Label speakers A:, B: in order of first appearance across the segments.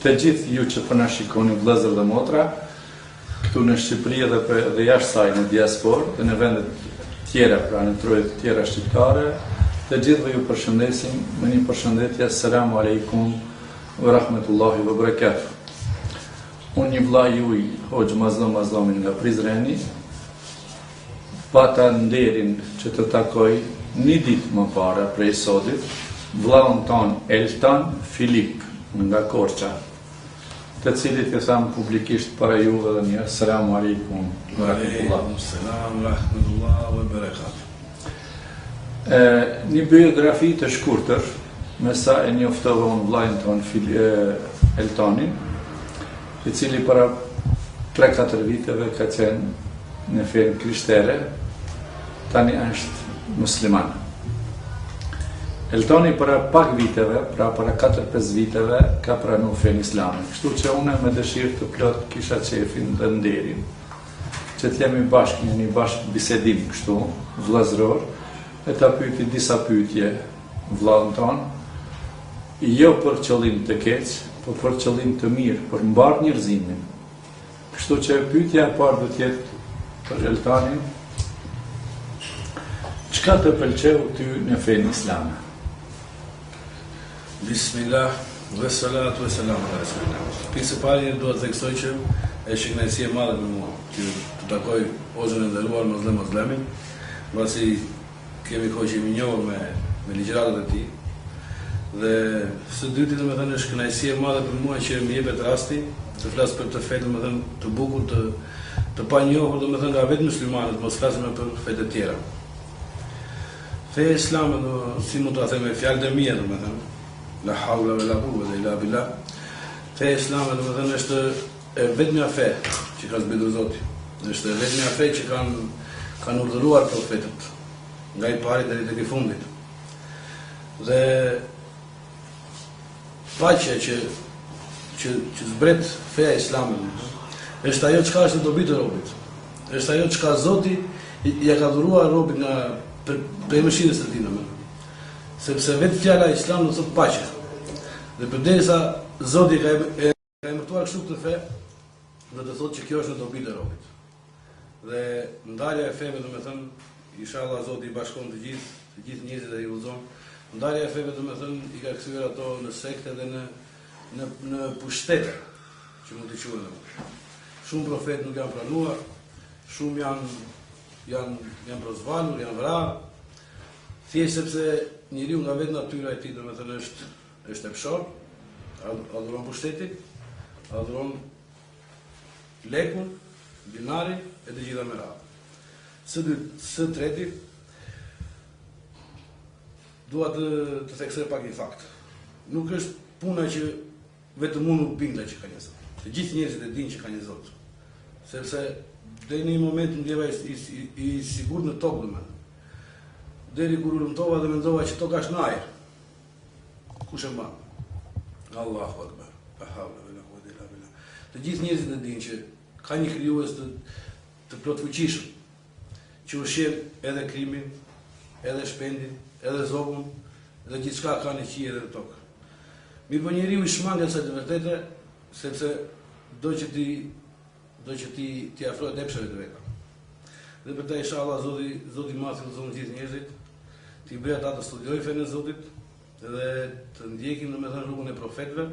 A: të gjithë ju që për na shikoni vëllezër dhe motra, këtu në Shqipëri dhe jashtë saj në diasporë dhe në vendet tjera, pra në trojet tjera shqiptare, të gjithëve ju përshëndesim me një përshëndetje Selamu alaikum wa rahmetullahi wa barakatuh. Unë një vëlla juaj, Hoxh Mazlomin nga Prizreni, pata nderin që të takoj një ditë më para prej sotit, vëllaun ton Elton Filip nga Korça, të cilit e tham publikisht para juve dhe një Selamu alaikum wa rahmetullahi.
B: Selam rahmetullahi wa barakatuh.
A: Një biografi të shkurtër, me sa e njoftova unë vllajën ton Eltonin, i cili para 3-4 viteve ka qenë në fenë krishtere, tani është musliman. Eltoni para pak viteve, pra para 4-5 viteve, ka pranu fenë islame. Kështu që une me dëshirë të plot kisha qefin dhe nderin, që t'jemi bashkë në një bashkë bisedim kështu, vëllazëror, e ta pyeti disa pyetje vllaun ton, jo për qëllim të keq, por për qëllim të mirë, për mbar njerëzimin. Kështu që pyetja e parë do të jetë për Eltonin, çka të pëlqeu ty në fenë islame?
B: Bismillah, ve salatu ve selam ala Rasulillah. Pisë parë do të theksoj që është kënaqësi e madhe për mua që të takoj Hoxhën e nderuar Mazlomin, pasi kemi kohë që jemi njohur me ligjëratat e tij. Dhe së dyti domethënë është kënaqësi e madhe për mua që më jepet rasti të flas për të fe domethënë të bukur të panjohur domethënë nga vetë muslimanët, mos flasim për fe të tjera. Feja islame, si mund ta them me fjalë të mia domethënë, la hawla wala quwwata illa billah. Feja islame domethënë është e vetmja fe që ka zbritur Zoti. Është e vetmja fe që kanë urdhëruar profetët, nga i pari deri tek i fundit. Dhe paqja që zbret feja islame është ajo çka është dobi të robit. Është ajo çka Zoti ja ka dhuruar robit nga për mëshirës së tij domethënë. Sepse vetë fjala islam do të thotë paqe. Dhe përderisa Zoti ka emërtuar kështu këtë fe, do të thotë që kjo është në dobi të robit. Dhe ndarja e feve domethënë, inshallah Zoti i bashkon të gjithë njerëzit e i udhëzon. Ndarja e feve domethënë i ka kthyer ato në sekte dhe në pushtete, që mund të quhen. Shumë profet nuk janë pranuar, shumë janë prozvalur, janë vrarë, thjesht sepse njeriu nga vetë natyra e tij domethënë është e pshor, adhuron pushtetin, adhuron lekun, dinarin e të gjitha me radhë. Së treti, dua të theksoj pak një fakt. Nuk është puna që vetëm unë nuk binda që ka një Zot. Të gjithë njerëzit e dinë që ka një Zot. Sepse deri në një moment ndjeva i sigurt në tokë domethënë. Deri kur ulëmtova dhe mendova që toka është në ajër. Kush e mban? Allahu Akbar. La hawla wala quwwata illa billah. Të gjithë njerëzit e dinë që ka një krijues të plotfuqishëm, që ushqen edhe krimin, edhe shpendin, edhe zokun, dhe gjithçka ka në qiell dhe në tokë. Mirë po njeriu i shmanget sa të vërtetë, sepse do që ti afrohet epsheve të veta. Dhe për ta inshallah Zoti ma fillon gjithë njerëzit, ti bëj ata të studiojnë fenë e Zotit dhe të ndjekin domethënë rrugën e profetëve,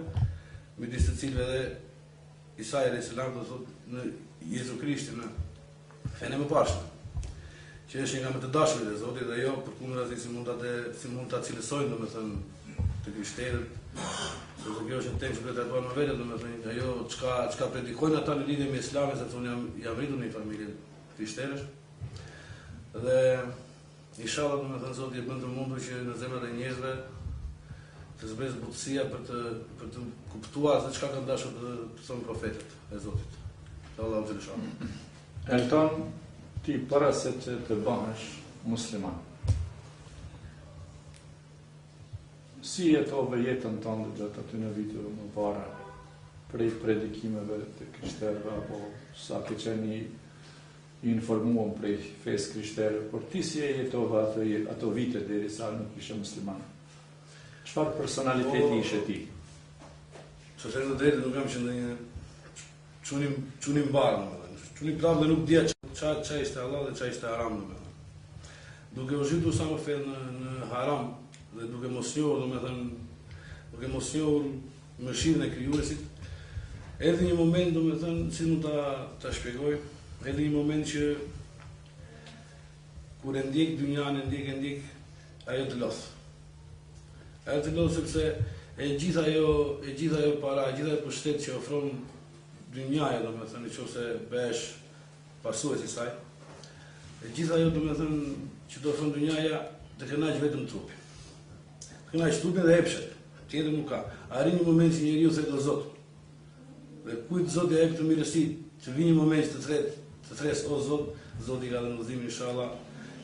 B: midis të cilëve dhe Isa alayhis salam do thotë në Jezu Krishtin, në fenë më pashme, që është nga më të dashurit e Zotit dhe jo përkundrazi si mund ta cilësojnë domethënë të krishterët, sepse kjo është një temë që duhet trajtuar më vetë domethënë ajo çka predikojnë ata në lidhje me Islamin, sepse unë jam rritur në një familje krishterësh. Dhe inshallah domethënë Zoti e bën të mundur që në zemrat e njerëzve të zbresë butësia për të kuptuar se çka kanë dashur të thonë profetët e Zotit. Allahu të lëshon.
A: Elton, ti para se që të bëhesh musliman, si jetove jetën tënde gjatë aty në viteve më para, prej predikimeve të krishterëve, apo sa ke qenë i informuar prej fesë krishtere, por ti si e jetove ato vite derisa nuk ishe musliman? Çfarë personaliteti ishe ti?
B: Që të në drejtë nuk kam që ndonjë çunim barë, domethënë. Çunim prapë dhe nuk dia ç'a ishte halal dhe ç'a ishte haram, domethënë. Duke u zhytur sa më fell në haram dhe duke mos njohur, domethënë, duke mos njohur mëshirën e krijuesit, erdhi një moment, domethënë, si mund ta shpjegoj, erdhi një moment që kur e ndjek dynjan, e ndjek ajo të lodh. Ajo të lodh sepse e gjitha ajo para, e gjitha ajo pushtet që ofron dynjaja, domethënë, nëse bëhesh pasues i saj, e gjitha ajo, domethënë, që do ofron dynjaja, të kënaq vetëm trupi. Kënaq trupin dhe hepshet, tjetër nuk ka. Arrin një moment që njeriu thot o Zot. Dhe kujt Zoti jep të mirësi, që vjen një moment të thres o Zot, Zoti ka dhënë udhëzimin inshallah,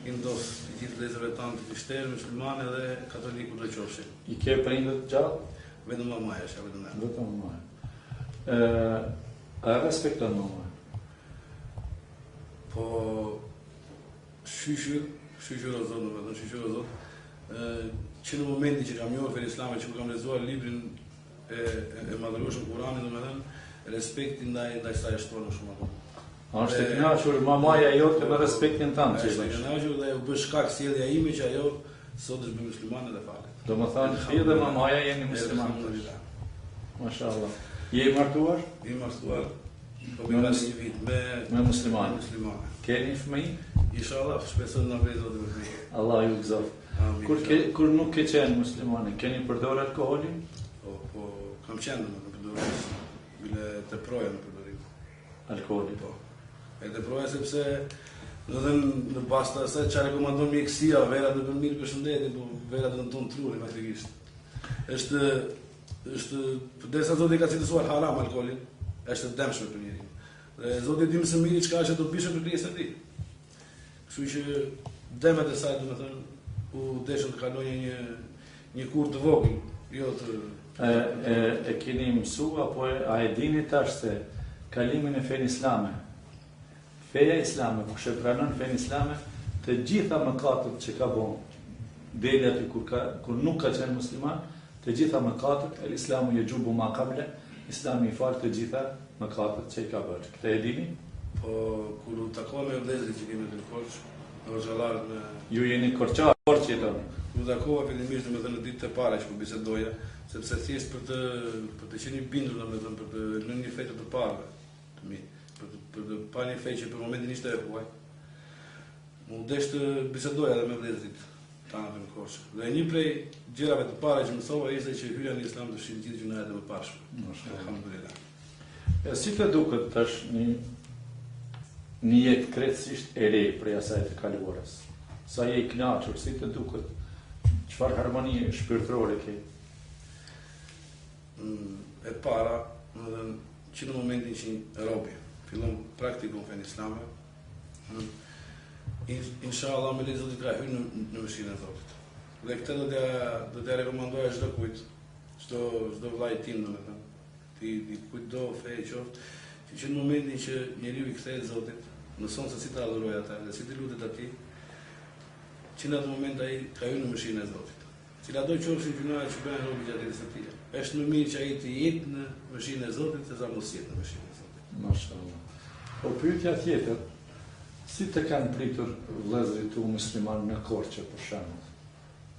B: i ndos të gjithë vëllezërve tanë të krishterë, muslimanë dhe katolikë do qofshin.
A: I ke prindër gjallë?
B: Vetëm mamaja, është vetëm ajo.
A: Vetëm mamaja. A respekton mamajën?
B: Po shqyqyr o Zot, domethënë shqyqyr o Zot, që në momentin që kam njohur fen islamin, që kam lexuar librin e madhërueshëm Kur'anit, domethënë respekti ndaj saj është tonë shumë akoma.
A: A është e kënaqur mamaja jote me respektin tënd që
B: është e kënaqur dhe u bë shkak sjellja ime që ajo sot është bë muslimane dhe falet.
A: Domethënë ti dhe mamaja jeni muslimanë. Mashallah. Je i martuar?
B: Je martuar. Po më kanë një vit me muslimanë.
A: Keni fëmijë?
B: Inshallah, shpresoj na vë Zoti me fëmijë.
A: Allah ju gëzof. Kur nuk ke qenë muslimane, keni përdorur alkoolin?
B: Po kam qenë në përdorim. Bile të proja në përdorim.
A: Alkooli,
B: po. E të proja sepse në bazë të asaj çfarë rekomandon mjekësia, vera do të mirë për shëndetin, po vera do të tonë trurin faktikisht. Është përderisa Zoti ka cilësuar haram alkoolin, është e dëmshme për njeriu. Dhe Zoti di më së miri çka është do bishë për krijesën e tij. Kështu që dëmet e saj, domethënë, u deshën të kalonje një kur të vogël, jo të...
A: E keni mësu, apo a e dini tash se kalimin e fen islame, feja islame, kur pranon fen islame, të gjitha mëkatet që ka bon, deri aty kur nuk ka qenë musliman, të gjitha mëkatet, el islamu yajubu ma qabla, islami i fal të gjitha mëkatet që i ka bërë. Këtë e dini?
B: Po kur u takova me vëllezërit që kemi në Korçë, në Hoxhallarët me...
A: Ju jeni korçar, Korçë jetoni.
B: U takova fillimisht domethënë në ditët e para që po bisedoja, sepse thjesht për të qenë i bindur domethënë për të lënë një fe të parë të mi, për të pa një fe që për momentin ishte e huaj. Mu desh të bisedoja edhe me vëllezërit tanë në Korçë. Dhe një prej gjërave të para që mësova ishte që hyrja në Islam të fshin gjithë gjunahet e mëparshme. Alhamdulillah. Si të duket tash një jetë krejtësisht e re prej asaj të kaluarës? Sa je i kënaqur, si të duket? Çfarë harmonie shpirtërore ke? E para, që në momentin që robi fillon praktikon fen islame, inshallah me lejë Zotit ka hyrë në mëshirën e Zotit. Dhe këtë do t'ja rekomandoja çdo kujt, çdo vllai tim domethënë, ti kujtdo fe e qoftë, që në momentin që njeriu i kthehet Zotit, mëson se si ta adhurojë atë dhe si të lutet atij, që në atë moment ai ka hyrë në mëshirën e Zotit. Ciladoj qofshin gjunahet që bëhen robi gjatë jetës së tij. Është më mirë që ai të jetë në mëshirën e Zotit se sa mos jetë në mëshirën e Zotit.
A: Mashallah. Po pyetja tjetër, si të kanë pritur vëllezërit tu musliman në Korçë për shembull?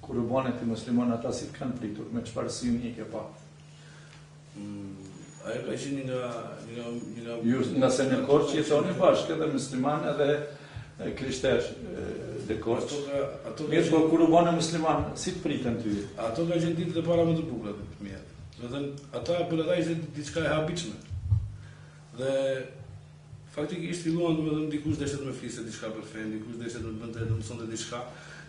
A: Kur u bën ti musliman, ata si të kanë pritur, me çfarë syni ke pa?
B: Ajo ka qenë nga
A: ju nëse në Korçë jetoni bashkë edhe musliman edhe krishterë dhe Korçë. Mirë, po kur u bën musliman, si të pritën ty?
B: Ato ka qenë ditët e para më të bukura të fëmijët. Domethënë, ata për ata ishte diçka e habitshme. Dhe faktikisht filluan domethënë dikush deshte me flisë diçka për fen, dikush deshte të bënte të mësonte diçka.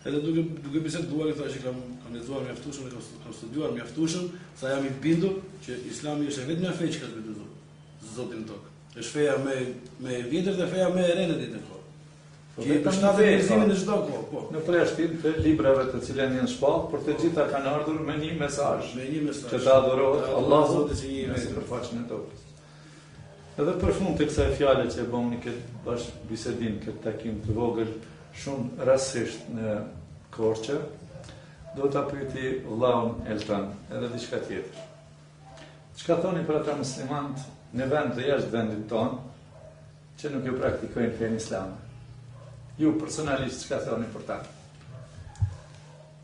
B: Edhe duke biseduar i thashë kam lexuar mjaftueshëm dhe kam studiuar mjaftueshëm, sa jam i bindur që Islami është vetëm një fe që ka zbritur Zotin tokë. Është feja më e vjetër dhe feja më e re në ditën e kohë. Që i përshtatet njerëzimin në çdo kohë, po.
A: Në përshtim të librave të cilën janë shpallë, por të gjitha kanë ardhur me një mesazh. Që ta adhurohet Allahu Zoti që një vetë për faqen e tokës. Edhe për fund të kësaj fjale që e bëmë këtë bashkë bisedim, këtë takim të vogël, shumë rastësisht në Korçë, do ta pyeti vllaun Eltan edhe diçka tjetër. Çka thoni për ata muslimanët në vend të jashtë vendit tonë që nuk e praktikojnë fenë islame? Ju personalisht çka thoni për ta?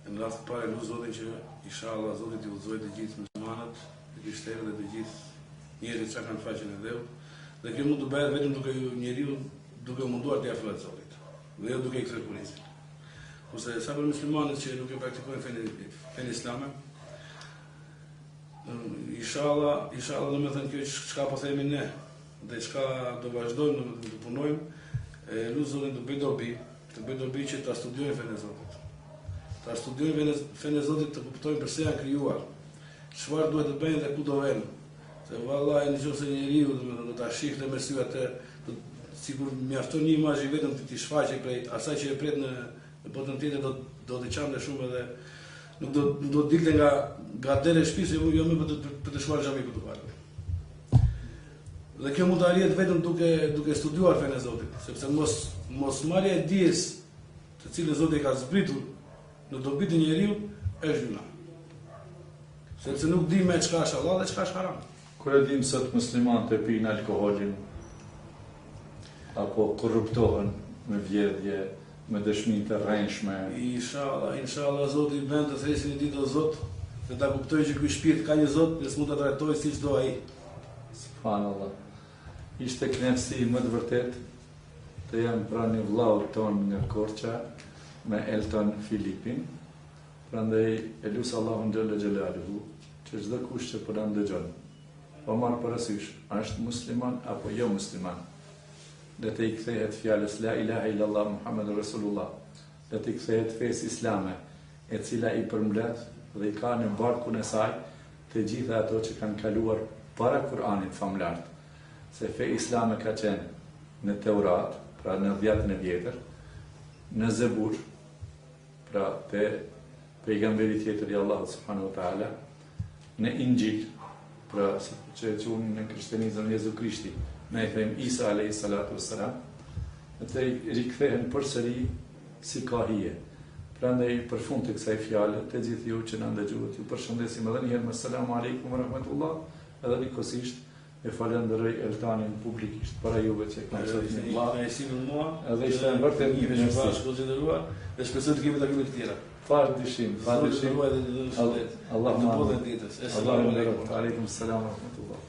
B: Në rast të parë lu Zotin që inshallah Zoti t'i udhëzojë të gjithë muslimanët, të krishterët dhe të gjithë njerëzit që kanë faqen e Dheut, dhe kjo mund të bëhet vetëm duke njeriu duke munduar të afrohet Zotit, dhe jo duke i kthyer kurrizin. Kurse sa për muslimanët që nuk e praktikojnë fenë islame, inshallah domethënë kjo çka po themi ne, dhe çka do vazhdojmë domethënë të punojmë, lu Zotin të bëj dobi që ta studiojnë fenë e Zotit. Ta studiojnë fenë e Zotit, të kuptojnë pse janë krijuar, çfarë duhet të bëjnë dhe ku do vënë. Se vallahi nëse njeriu do ta shihte me sy atë, sikur mjafton një imazh i vetëm ti shfaqej prej asaj që e pret në botën tjetër, do të çante shumë edhe nuk do dilte nga dera e shtëpisë, jo më për të shkuar xhami ku të falë. Dhe kjo mund të arrihet vetëm duke studiuar fenë e Zotit, sepse mos marrja e dijes të cilën Zoti ka zbritur në dobi të njeriu është gjuna. Sepse nuk di me çka është halal dhe çka është haram.
A: Kur e dim sot muslimanët e pinë alkoolin apo korruptohen me vjedhje, me dëshmi të rrenjshme.
B: Inshallah Zoti bën të thesin një ditë o Zot, dhe ta kuptojë që ky shpirt ka një Zot dhe s'mund ta trajtojë siç do ai.
A: Subhanallah. Ishte kënaqësi më të vërtet të jam pranë një vllaut ton nga Korça me Elton Filipin. Prandaj e lut Allahun xhelaluhu që çdo kush që po na ndëgjon, po marr parasysh, është musliman apo jo musliman, dhe të i kthehet fjalës la ilaha illallah Muhammedur Rasulullah, dhe të i kthehet fesë islame, e cila i përmbledh dhe i ka në barkun e saj të gjitha ato që kanë kaluar para Kur'anit famlart. Se fe islame ka qenë në Teurat, pra në Dhjetën e Vjetër, në Zebur, pra te pejgamberi tjetër i Allahut subhanahu wa taala, në Injil, pra që e qunë në krishtenizëm Jezu Krishti, ne e them Isa alayhi salatu wassalam, të rikthehen përsëri si ka hije. Prandaj për fund të kësaj fjale, të gjithë ju që na ndëgjuat, ju përshëndesim edhe një herë me selamu aleikum wa rahmatullah, edhe njëkohësisht e falenderoj Eltanin publikisht para juve që kanë qenë në vllë. Edhe ishte vërtet një mirësi konsideruar dhe shpresoj të kemi takime të tjera. Pa dyshim. Allah më nderoj. Aleikum selam wa rahmatullah.